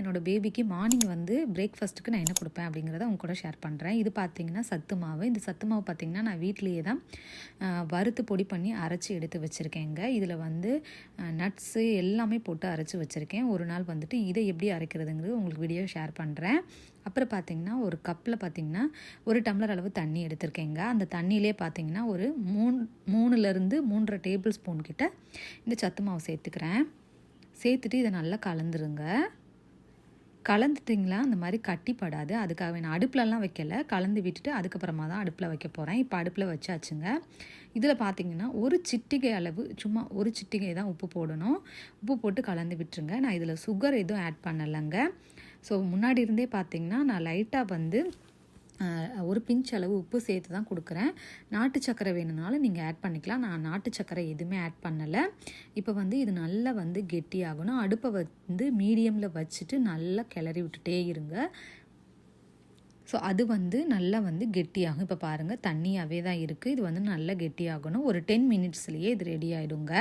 என்னோடய பேபிக்கு மார்னிங் வந்து பிரேக்ஃபாஸ்ட்டுக்கு நான் என்ன கொடுப்பேன் அப்படிங்கிறத உங்க கூட ஷேர் பண்ணுறேன். இது பார்த்திங்கன்னா சத்து மாவு. இந்த சத்து மாவு பார்த்திங்கன்னா நான் வீட்டிலேயே தான் வறுத்து பொடி பண்ணி அரைச்சி எடுத்து வச்சுருக்கேங்க. இதில் வந்து நட்ஸு எல்லாமே போட்டு அரைச்சி வச்சுருக்கேன். ஒரு நாள் வந்துட்டு இதை எப்படி அரைக்கிறதுங்கிறது உங்களுக்கு வீடியோ ஷேர் பண்ணுறேன். அப்புறம் பார்த்திங்கன்னா ஒரு கப்பில் பார்த்திங்கன்னா 1 டம்ளர் அளவு தண்ணி எடுத்திருக்கேங்க. அந்த தண்ணியிலே பார்த்திங்கன்னா ஒரு 3லேருந்து 3.5 டேபிள் ஸ்பூன் கிட்ட இந்த சத்து மாவு சேர்த்துக்கிறேன். சேர்த்துட்டு இதை நல்லா கலந்துருங்க. கலந்துட்டிங்களா அந்த மாதிரி கட்டிப்படாது. அதுக்காக நான் அடுப்புலலாம் வைக்கலை, கலந்து விட்டுட்டு அதுக்கப்புறமா தான் அடுப்பில் வைக்க போகிறேன். இப்போ அடுப்பில் வச்சாச்சுங்க. இதில் பார்த்திங்கன்னா ஒரு சிட்டிகை அளவு, சும்மா ஒரு சிட்டிகை தான் உப்பு போடணும். உப்பு போட்டு கலந்து விட்டுருங்க. நான் இதில் சுகர் எதுவும் ஆட் பண்ணலைங்க. ஸோ முன்னாடி இருந்தே பார்த்திங்கன்னா நான் லைட்டாக வந்து ஒரு பிஞ்ச் அளவு உப்பு சேர்த்து தான் கொடுக்குறேன். நாட்டு சக்கரை வேணுனாலும் நீங்கள் ஆட் பண்ணிக்கலாம். நான் நாட்டு சக்கரை எதுவுமே ஆட் பண்ணலை. இப்போ வந்து இது நல்லா வந்து கெட்டியாகணும். அடுப்பை வந்து மீடியமில் வச்சுட்டு நல்லா கிளறி விட்டுட்டே இருங்க. ஸோ அது வந்து நல்லா வந்து கெட்டியாகும். இப்போ பாருங்கள் தண்ணியாகவே தான் இருக்குது. இது வந்து நல்லா கெட்டியாகணும். ஒரு 10 மினிட்ஸ்லேயே இது ரெடி ஆகிடுங்க.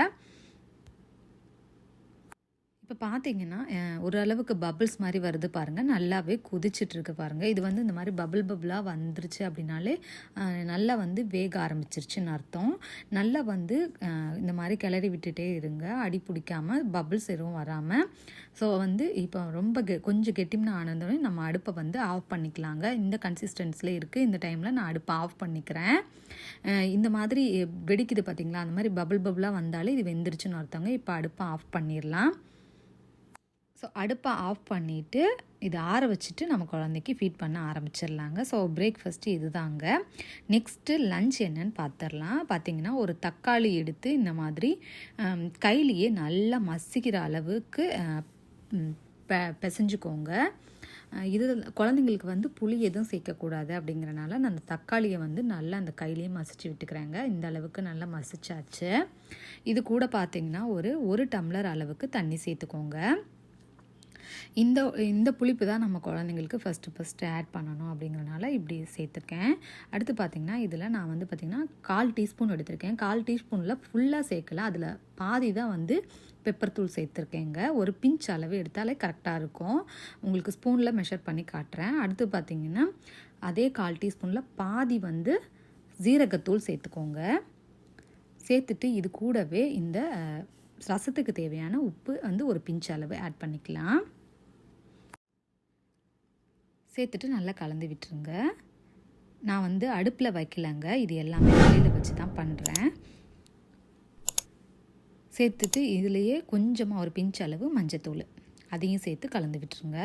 இப்போ பார்த்தீங்கன்னா ஓரளவுக்கு பபிள்ஸ் மாதிரி வருது பாருங்கள். நல்லாவே கொதிச்சிட்ருக்கு பாருங்கள். இது வந்து இந்த மாதிரி பபிளாக வந்துருச்சு அப்படின்னாலே நல்லா வந்து வேக ஆரம்பிச்சிருச்சுன்னு அர்த்தம். நல்லா வந்து இந்த மாதிரி கிளறி விட்டுட்டே இருங்க, அடி பிடிக்காமல் பபிள்ஸ் எதுவும் வராமல். ஸோ வந்து இப்போ ரொம்ப கொஞ்சம் கெட்டிம்னா ஆனந்தோடனே நம்ம அடுப்பை வந்து ஆஃப் பண்ணிக்கலாங்க. இந்த கன்சிஸ்டன்ஸில் இருக்குது. இந்த டைமில் நான் அடுப்பை ஆஃப் பண்ணிக்கிறேன். இந்த மாதிரி வெடிக்குது பார்த்திங்களா, அந்த மாதிரி பபிளாக வந்தாலே இது வெந்துருச்சுன்னு அர்த்தங்க. இப்போ அடுப்பை ஆஃப் பண்ணிடலாம். ஸோ அடுப்பை ஆஃப் பண்ணிவிட்டு இதை ஆற வச்சுட்டு நம்ம குழந்தைக்கு ஃபீட் பண்ண ஆரம்பிச்சிடலாங்க. ஸோ பிரேக்ஃபாஸ்ட்டு இது தாங்க. நெக்ஸ்ட்டு லன்ச் என்னன்னு பார்த்துடலாம். பார்த்திங்கன்னா ஒரு தக்காளி எடுத்து இந்த மாதிரி கையிலேயே நல்லா மசிக்கிற அளவுக்கு பிசைஞ்சுக்கோங்க. இது குழந்தைங்களுக்கு வந்து புளி எதுவும் சேர்க்கக்கூடாது அப்படிங்கிறனால நான் அந்த தக்காளியை வந்து நல்லா அந்த கையிலேயே மசிச்சு விட்டுக்கிறேங்க. இந்த அளவுக்கு நல்லா மசிச்சாச்சு. இது கூட பார்த்திங்கன்னா ஒரு டம்ளர் அளவுக்கு தண்ணி சேர்த்துக்கோங்க. இந்த புளிப்பு தான் நம்ம குழந்தைங்களுக்கு ஃபஸ்ட்டு ஆட் பண்ணணும் அப்படிங்கிறனால இப்படி சேர்த்துருக்கேன். அடுத்து பார்த்திங்கன்னா இதில் நான் வந்து பார்த்திங்கன்னா 1/4 டீஸ்பூன் எடுத்திருக்கேன். 1/4 டீஸ்பூனில் ஃபுல்லாக சேர்க்கல, அதில் பாதி தான் வந்து பெப்பர் தூள் சேர்த்துருக்கேங்க. ஒரு பிஞ்ச் அளவு எடுத்தாலே கரெக்டாக இருக்கும். உங்களுக்கு ஸ்பூனில் மெஷர் பண்ணி காட்டுறேன். அடுத்து பார்த்திங்கன்னா அதே 1/4 டீஸ்பூனில் பாதி வந்து ஜீரகத்தூள் சேர்த்துக்கோங்க. சேர்த்துட்டு இது கூடவே இந்த ரசத்துக்கு தேவையான உப்பு வந்து ஒரு பிஞ்ச் அளவு ஆட் பண்ணிக்கலாம். சேர்த்துட்டு நல்லா கலந்து விட்டுருங்க. நான் வந்து அடுப்பில் வைக்கலைங்க, இது எல்லாமே வெளியில் வச்சு தான் பண்ணுறேன். சேர்த்துட்டு இதுலேயே கொஞ்சமாக ஒரு பிஞ்ச் அளவு மஞ்சத்தூள் அதையும் சேர்த்து கலந்து விட்டுருங்க.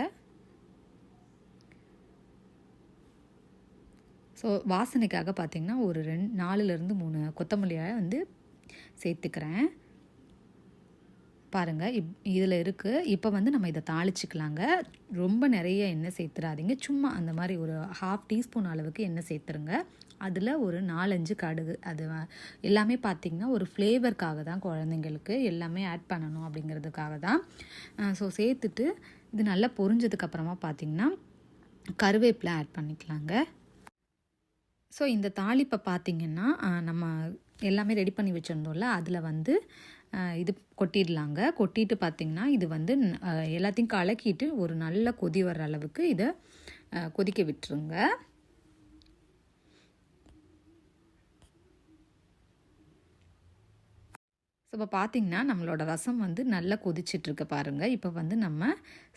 ஸோ வாசனைக்காக பார்த்திங்கன்னா ஒரு 4லேருந்து 3 கொத்தமல்லியை வந்து சேர்த்துக்கிறேன். பாருங்கள் இதில் இருக்குது. இப்போ வந்து நம்ம இதை தாளிச்சிக்கலாங்க. ரொம்ப நிறைய எண்ணெய் சேர்த்துடாதீங்க. சும்மா அந்த மாதிரி ஒரு 1/2 டீஸ்பூன் அளவுக்கு எண்ணெய் சேர்த்துருங்க. அதில் ஒரு 4-5 கடுகு. அது எல்லாமே பார்த்திங்கன்னா ஒரு ஃப்ளேவருக்காக தான், குழந்தைங்களுக்கு எல்லாமே ஆட் பண்ணணும் அப்படிங்கிறதுக்காக தான். ஸோ சேர்த்துட்டு இது நல்லா பொரிஞ்சதுக்கப்புறமா பார்த்திங்கன்னா கருவேப்பிலை ஆட் பண்ணிக்கலாங்க. ஸோ இந்த தாளிப்பை பார்த்திங்கன்னா நம்ம எல்லாமே ரெடி பண்ணி வச்சுருந்தோம்ல, அதில் வந்து இது கொட்டிடலாங்க. கொட்டிட்டு பார்த்திங்கன்னா இது வந்து எல்லாத்தையும் கலக்கிட்டு ஒரு நல்ல கொதி வர்ற அளவுக்கு இதை கொதிக்க விட்டுருங்க. ஸோ இப்போ பார்த்திங்கன்னா நம்மளோட ரசம் வந்து நல்லா கொதிச்சிட்ருக்கு பாருங்கள். இப்போ வந்து நம்ம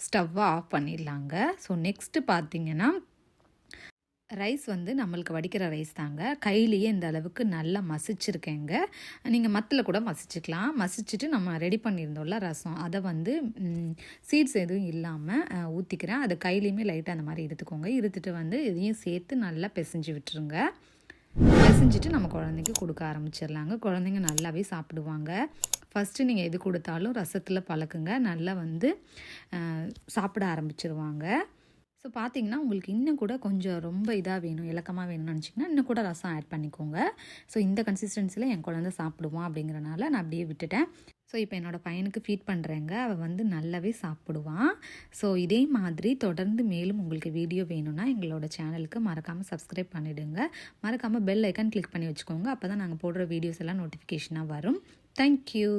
ஸ்டவ்வை ஆஃப் பண்ணிடலாங்க. ஸோ நெக்ஸ்ட்டு பார்த்திங்கன்னா ரைஸ் வந்து நம்மளுக்கு வடிக்கிற ரைஸ் தாங்க. கையிலேயே இந்த அளவுக்கு நல்லா மசிச்சிருக்கேங்க. நீங்கள் மத்தில் கூட மசிச்சுக்கலாம். மசிச்சுட்டு நம்ம ரெடி பண்ணியிருந்தோம்ல ரசம், அதை வந்து சீட்ஸ் எதுவும் இல்லாமல் ஊற்றிக்கிறேன். அதை கையிலையுமே லைட்டாக அந்த மாதிரி எடுத்துக்கோங்க. எடுத்துகிட்டு வந்து இதையும் சேர்த்து நல்லா பிசைஞ்சு விட்டுருங்க. பிசைஞ்சிட்டு நம்ம குழந்தைக்கு கொடுக்க ஆரம்பிச்சிடலாங்க. குழந்தைங்க நல்லாவே சாப்பிடுவாங்க. ஃபஸ்ட்டு நீங்கள் எது கொடுத்தாலும் ரசத்தில் பழக்குங்க. நல்லா வந்து சாப்பிட ஆரம்பிச்சிருவாங்க. ஸோ பார்த்திங்கன்னா உங்களுக்கு இன்னும் கூட கொஞ்சம் ரொம்ப இதாக வேணும், இலக்கமாக வேணும்னு நினச்சிங்கன்னா இன்னும் கூட ரசம் ஆட் பண்ணிக்கோங்க. ஸோ இந்த கன்சிஸ்டன்சியில் என் குழந்தை சாப்பிடுவான் அப்படிங்கிறனால நான் அப்படியே விட்டுட்டேன். ஸோ இப்போ என்னோடய பையனுக்கு ஃபீட் பண்ணுறேங்க. அவன் வந்து நல்லாவே சாப்பிடுவான். ஸோ இதே மாதிரி தொடர்ந்து மேலும் உங்களுக்கு வீடியோ வேணும்னா எங்களோட சேனலுக்கு மறக்காமல் சப்ஸ்கிரைப் பண்ணிவிடுங்க. மறக்காமல் பெல் ஐக்கான் கிளிக் பண்ணி வச்சுக்கோங்க. அப்போ தான் நாங்கள் போடுற வீடியோஸ் எல்லாம் நோட்டிஃபிகேஷனாக வரும். தேங்க்யூ.